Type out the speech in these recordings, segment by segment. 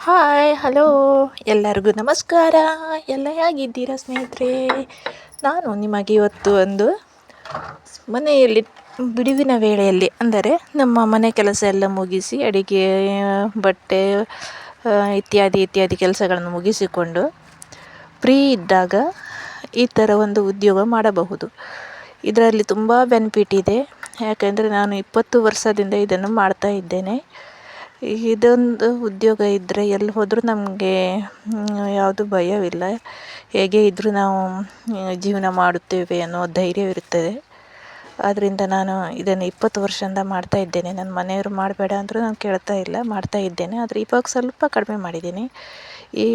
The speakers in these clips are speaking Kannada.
ಹಾಯ್ ಹಲೋ ಎಲ್ಲರಿಗೂ ನಮಸ್ಕಾರ. ಎಲ್ಲ ಹೇಗಿದ್ದೀರಾ ಸ್ನೇಹಿತರೆ? ನಾನು ನಿಮಗೆ ಇವತ್ತು ಒಂದು ಮನೆಯಲ್ಲಿ ಬಿಡುವಿನ ವೇಳೆಯಲ್ಲಿ, ಅಂದರೆ ನಮ್ಮ ಮನೆ ಕೆಲಸ ಎಲ್ಲ ಮುಗಿಸಿ ಅಡಿಗೆ, ಬಟ್ಟೆ ಇತ್ಯಾದಿ ಇತ್ಯಾದಿ ಕೆಲಸಗಳನ್ನು ಮುಗಿಸಿಕೊಂಡು ಫ್ರೀ ಇದ್ದಾಗ ಈ ಥರ ಒಂದು ಉದ್ಯೋಗ ಮಾಡಬಹುದು. ಇದರಲ್ಲಿ ತುಂಬ ಬೆನಿಫಿಟ್ ಇದೆ. ಯಾಕೆಂದರೆ ನಾನು 20 ವರ್ಷದಿಂದ ಇದನ್ನು ಮಾಡ್ತಾ ಇದ್ದೇನೆ. ಇದೊಂದು ಉದ್ಯೋಗ ಇದ್ದರೆ ಎಲ್ಲಿ ಹೋದರೂ ನಮಗೆ ಯಾವುದು ಭಯವಿಲ್ಲ. ಹೇಗೆ ಇದ್ದರೂ ನಾವು ಜೀವನ ಮಾಡುತ್ತೇವೆ ಅನ್ನೋ ಧೈರ್ಯವಿರುತ್ತದೆ. ಆದ್ದರಿಂದ ನಾನು ಇದನ್ನು 20 ವರ್ಷದಿಂದ ಮಾಡ್ತಾ ಇದ್ದೇನೆ. ನನ್ನ ಮನೆಯವರು ಮಾಡಬೇಡ ಅಂದರೂ ನಾನು ಕೇಳ್ತಾ ಇಲ್ಲ, ಮಾಡ್ತಾ ಇದ್ದೇನೆ. ಆದರೆ ಇವಾಗ ಸ್ವಲ್ಪ ಕಡಿಮೆ ಮಾಡಿದ್ದೀನಿ. ಈ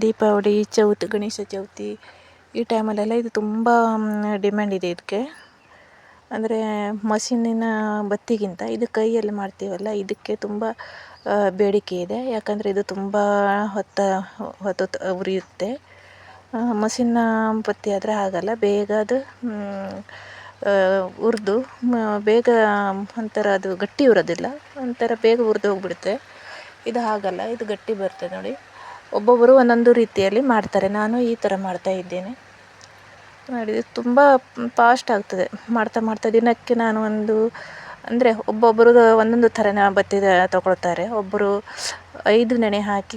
ದೀಪಾವಳಿ ಚೌತಿ, ಗಣೇಶ ಚೌತಿ ಈ ಟೈಮಲ್ಲೆಲ್ಲ ಇದು ತುಂಬ ಡಿಮ್ಯಾಂಡ್ ಇದೆ ಇದಕ್ಕೆ. ಅಂದರೆ ಮಷೀನಿನ ಬತ್ತಿಗಿಂತ ಇದು ಕೈಯಲ್ಲಿ ಮಾಡ್ತೀವಲ್ಲ, ಇದಕ್ಕೆ ತುಂಬ ಬೇಡಿಕೆ ಇದೆ. ಯಾಕಂದರೆ ಇದು ತುಂಬ ಹೊತ್ತು ಉರಿಯುತ್ತೆ. ಮಷಿನ್ನ ಬತ್ತಿ ಆದರೆ ಆಗಲ್ಲ, ಬೇಗ ಅದು ಹುರಿದು ಬೇಗ ಒಂಥರ ಅದು ಗಟ್ಟಿ ಇರೋದಿಲ್ಲ, ಒಂಥರ ಬೇಗ ಹುರಿದು ಹೋಗ್ಬಿಡುತ್ತೆ. ಇದು ಹಾಗಲ್ಲ, ಇದು ಗಟ್ಟಿ ಬರ್ತದೆ ನೋಡಿ. ಒಬ್ಬೊಬ್ಬರು ಒಂದೊಂದು ರೀತಿಯಲ್ಲಿ ಮಾಡ್ತಾರೆ. ನಾನು ಈ ಥರ ಮಾಡ್ತಾ ಇದ್ದೇನೆ ನೋಡಿ. ತುಂಬ ಫಾಸ್ಟ್ ಆಗ್ತದೆ ಮಾಡ್ತಾ ಮಾಡ್ತಾ. ದಿನಕ್ಕೆ ನಾನು ಅಂದರೆ ಒಬ್ಬೊಬ್ಬರು ಒಂದೊಂದು ಥರನ ಬತ್ತಿ ತಗೊಳ್ತಾರೆ. ಒಬ್ಬರು 5 ನೆನೆ ಹಾಕಿ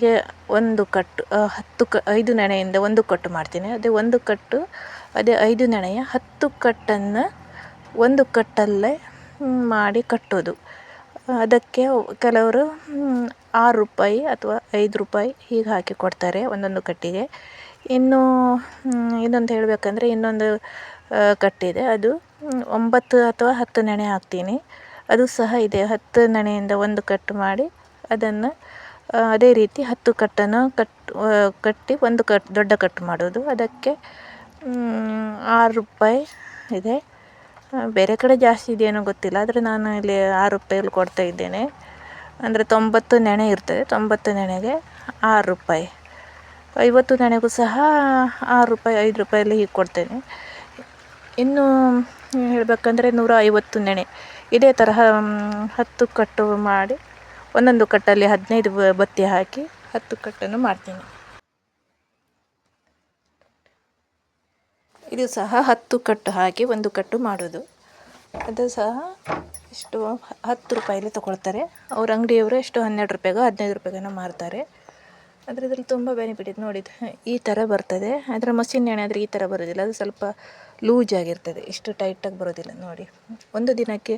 ಒಂದು ಕಟ್ಟು 5 ನೆನೆಯಿಂದ ಒಂದು ಕಟ್ಟು ಮಾಡ್ತೀನಿ. ಅದೇ 5 ನೆನೆಯ 10 ಕಟ್ಟನ್ನು ಒಂದು ಕಟ್ಟಲ್ಲೇ ಮಾಡಿ ಕಟ್ಟೋದು. ಅದಕ್ಕೆ ಕೆಲವರು 6 ರೂಪಾಯಿ ಅಥವಾ 5 ರೂಪಾಯಿ ಹೀಗೆ ಹಾಕಿ ಕೊಡ್ತಾರೆ ಒಂದೊಂದು ಕಟ್ಟಿಗೆ. ಇನ್ನೊಂದು ಹೇಳಬೇಕಂದ್ರೆ, ಇನ್ನೊಂದು ಕಟ್ಟಿದೆ, ಅದು 9 ಅಥವಾ 10 ನೆನೆ ಹಾಕ್ತೀನಿ. ಅದು ಸಹ ಇದೆ. 10 ನೆನೆಯಿಂದ ಒಂದು ಕಟ್ಟು ಮಾಡಿ ಅದನ್ನು ಅದೇ ರೀತಿ 10 ಕಟ್ಟನ್ನು ಕಟ್ಟಿ ಒಂದು ದೊಡ್ಡ ಕಟ್ಟು ಮಾಡೋದು. ಅದಕ್ಕೆ 6 ರೂಪಾಯಿ ಇದೆ. ಬೇರೆ ಕಡೆ ಜಾಸ್ತಿ ಇದೆಯೇನೋ ಗೊತ್ತಿಲ್ಲ, ಆದರೆ ನಾನು ಇಲ್ಲಿ 6 ರೂಪಾಯಲ್ಲಿ ಕೊಡ್ತಾ ಇದ್ದೇನೆ. ಅಂದರೆ 90 ನೆನೆ ಇರ್ತದೆ, 90 ನೆನೆಗೆ 6 ರೂಪಾಯಿ. 50 ನೆನೆಗೂ ಸಹ 6 ರೂಪಾಯಿ 5 ರೂಪಾಯಲ್ಲಿ ಹೀಗೆ ಕೊಡ್ತೇನೆ. ಇನ್ನು ಹೇಳಬೇಕಂದ್ರೆ 150 ನೆನೆ ಇದೇ ತರಹ 10 ಕಟ್ಟು ಮಾಡಿ ಒಂದೊಂದು ಕಟ್ಟಲ್ಲಿ 15 ಬತ್ತಿ ಹಾಕಿ 10 ಕಟ್ಟನ್ನು ಮಾಡ್ತೀನಿ. ಇದು ಸಹ 10 ಕಟ್ಟು ಹಾಕಿ ಒಂದು ಕಟ್ಟು ಮಾಡೋದು. ಅದು ಸಹ ಎಷ್ಟು 10 ರೂಪಾಯಲ್ಲಿ ತಗೊಳ್ತಾರೆ. ಅವ್ರ ಅಂಗಡಿಯವರು ಎಷ್ಟು 12 ರೂಪಾಯಿಗೋ 15 ರೂಪಾಯಿಗೋ ಮಾರ್ತಾರೆ. ಆದರೆ ಇದರಲ್ಲಿ ತುಂಬ ಬೆನಿಫಿಟ್ ಇದೆ ನೋಡಿ. ಈ ಥರ ಬರ್ತದೆ. ಅದರ ಮಷಿನ್ ಎಣ್ಣೆ ಆದರೆ ಈ ಥರ ಬರೋದಿಲ್ಲ, ಅದು ಸ್ವಲ್ಪ ಲೂಜ್ ಆಗಿರ್ತದೆ, ಇಷ್ಟು ಟೈಟಾಗಿ ಬರೋದಿಲ್ಲ ನೋಡಿ. ಒಂದು ದಿನಕ್ಕೆ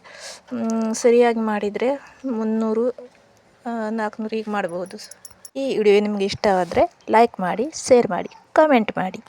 ಸರಿಯಾಗಿ ಮಾಡಿದರೆ 300 400 ಹೀಗೆ ಮಾಡ್ಬೋದು. ಈ ವಿಡಿಯೋ ನಿಮಗೆ ಇಷ್ಟವಾದರೆ ಲೈಕ್ ಮಾಡಿ, ಶೇರ್ ಮಾಡಿ, ಕಮೆಂಟ್ ಮಾಡಿ.